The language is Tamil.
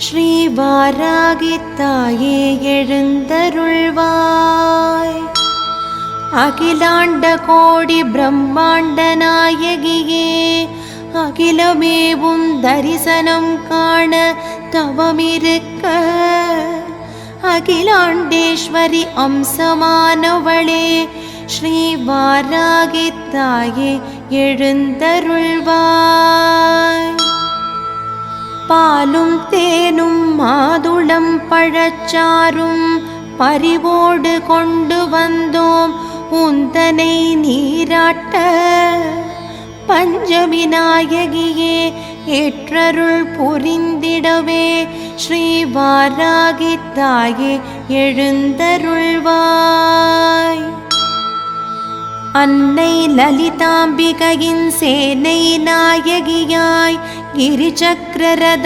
ஸ்ரீ வாராகித்தாயே எழுந்தருள்வாய். அகிலாண்ட கோடி பிரம்மாண்ட நாயகியே அகிலமேவும் தரிசனம் காண தவமிருக்க அகிலாண்டேஸ்வரி அம்சமானவளே ஸ்ரீ வாராகித்தாயே எழுந்தருள்வாய். பாலும் தேனும் மாதுளம் பழச்சாரும் பரிவோடு கொண்டு வந்தோம் உந்தனை நீராட்ட. பஞ்சமி நாயகியே ஏற்றருள் புரிந்திடவே ஸ்ரீ வாராகித்தாயே எழுந்தருள்வாய். அன்னை லலிதாம்பிகையின் சேனை நாயகியாய் கிரிசக்கர